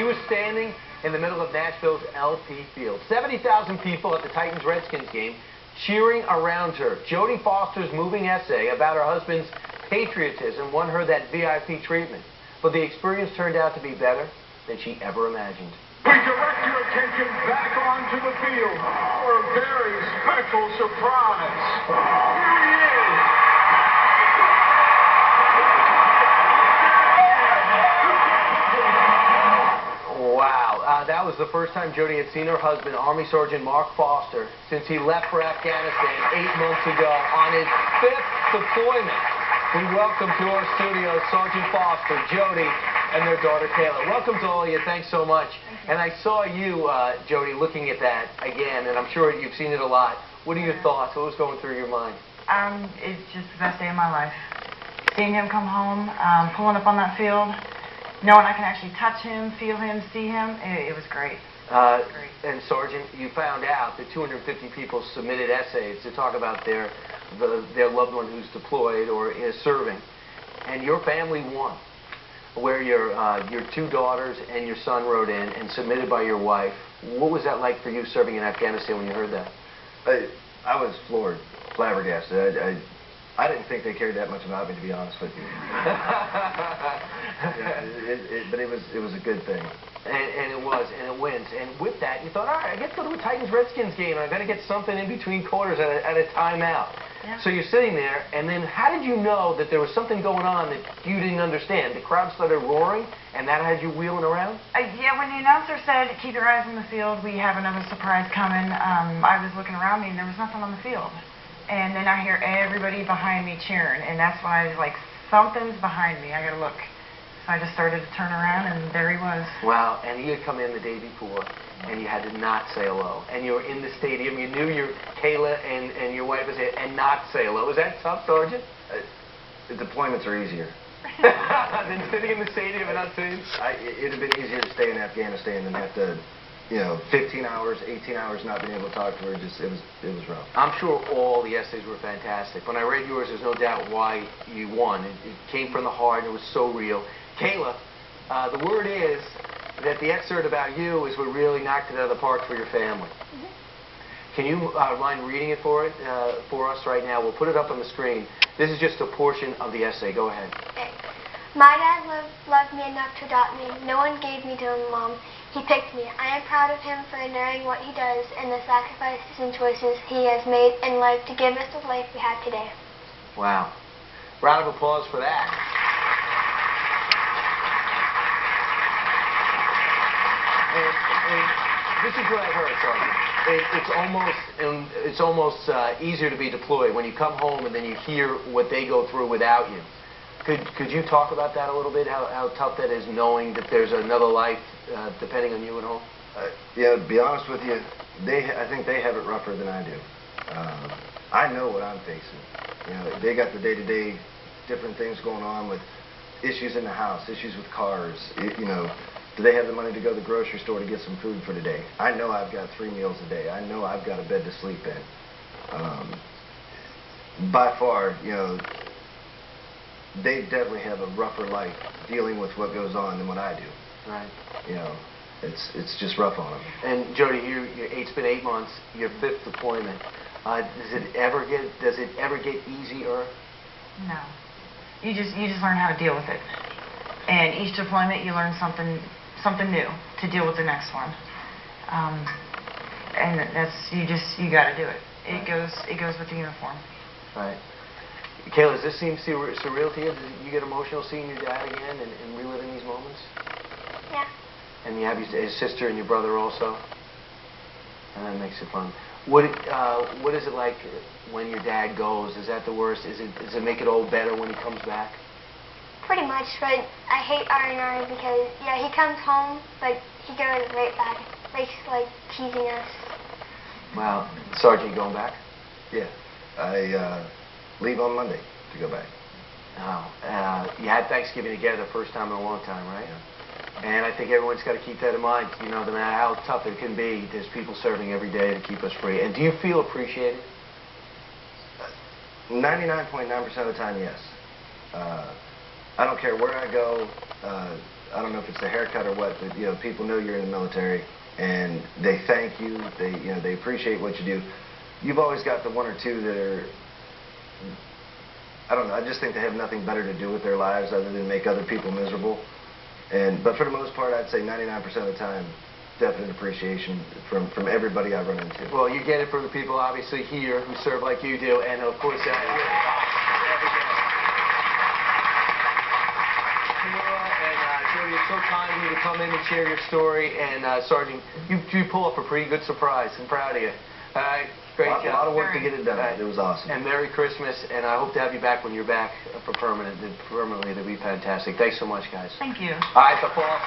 She was standing in the middle of Nashville's LP Field. 70,000 people at the Titans-Redskins game cheering around her. Jodie Foster's moving essay about her husband's patriotism won her that VIP treatment. But the experience turned out to be better than she ever imagined. We direct your attention back onto the field for a very special surprise. Here he is. Wow, that was the first time Jodie had seen her husband, Army Sergeant Mark Foster, since he left for Afghanistan 8 months ago on his 5th deployment. We welcome to our studio Sergeant Foster, Jodie, and their daughter Kayla. Welcome to all of you. Thanks so much. And I saw you, Jodie, looking at that again, and I'm sure you've seen it a lot. What are your thoughts? What was going through your mind? It's just the best day of my life. Seeing him come home, pulling up on that field, knowing I can actually touch him, feel him, see him, it was great. Great. And Sergeant, you found out that 250 people submitted essays to talk about their loved one who's deployed or is serving, and your family won, where your 2 daughters and your son wrote in and submitted by your wife. What was that like for you serving in Afghanistan when you heard that? I was floored, flabbergasted. I didn't think they cared that much about me, to be honest with you. But it was a good thing. And it was, and it wins. And with that, you thought, all right, I get to go to a Titans-Redskins game, and I've got to get something in between quarters at a timeout. Yeah. So you're sitting there, and then how did you know that there was something going on that you didn't understand? The crowd started roaring, and that had you wheeling around? Yeah, when the announcer said, keep your eyes on the field, we have another surprise coming, I was looking around me, and there was nothing on the field. And then I hear everybody behind me cheering, and that's when I was like, something's behind me, I gotta look. So I just started to turn around, and there he was. Wow, and he had come in the day before, and you had to not say hello. And you were in the stadium, you knew your Kayla and your wife was there, and not say hello. Was that tough, Sergeant? The deployments are easier. Than sitting in the stadium and not saying? It'd have been easier to stay in Afghanistan than have to, 15 hours, 18 hours not being able to talk to her. It was rough. I'm sure all the essays were fantastic. When I read yours, there's no doubt why you won. It came from the heart. It was so real. Kayla, the word is that the excerpt about you is what really knocked it out of the park for your family. Can you mind reading it for us right now? We'll put it up on the screen. This is just a portion of the essay. Go ahead. Okay. My dad loved me enough to adopt me. No one gave me to him, Mom. He picked me. I am proud of him for knowing what he does and the sacrifices and choices he has made in life to give us the life we have today. Wow. Round of applause for that. And this is what I heard, Sergeant. It's almost easier to be deployed when you come home and then you hear what they go through without you. Could you talk about that a little bit? How tough that is, knowing that there's another life depending on you at home? Yeah, to be honest with you, I think they have it rougher than I do. I know what I'm facing. They got the day-to-day different things going on with issues in the house, issues with cars. Do they have the money to go to the grocery store to get some food for today? I know I've got 3 meals a day. I know I've got a bed to sleep in. By far, they definitely have a rougher life dealing with what goes on than what I do. Right. It's just rough on them. And Jodie, it's been 8 months. Your 5th deployment. Does it ever get easier? No. You just learn how to deal with it. And each deployment, you learn something new to deal with the next one. And you got to do it. It goes with the uniform. Right. Kayla, does this seem surreal to you? Did you get emotional seeing your dad again and reliving these moments? Yeah. And you have his sister and your brother also? And that makes it fun. What is it like when your dad goes? Is that the worst? Does it make it all better when he comes back? Pretty much, but I hate R&R because, yeah, he comes home, but he goes right back. Like teasing us. Wow. Sergeant, you going back? Yeah. I leave on Monday to go back. Oh. You had Thanksgiving together, first time in a long time, right? Yeah. And I think everyone's got to keep that in mind. No matter how tough it can be, there's people serving every day to keep us free. And do you feel appreciated? 99.9% of the time, yes. I don't care where I go, I don't know if it's the haircut or what, but people know you're in the military, and they thank you. They appreciate what you do. You've always got the one or two that are, I don't know, I just think they have nothing better to do with their lives other than make other people miserable. But for the most part, I'd say 99% of the time, definite appreciation from everybody I run into. Well, you get it from the people obviously here who serve like you do, and of course, Jody, it's so kind of you to come in and share your story. And Sergeant, you pull up a pretty good surprise. I'm proud of you. Great job. A lot of work to get it done. It was awesome. And Merry Christmas, and I hope to have you back when you're back for permanently. That'd be fantastic. Thanks so much, guys. Thank you. All right, the fall.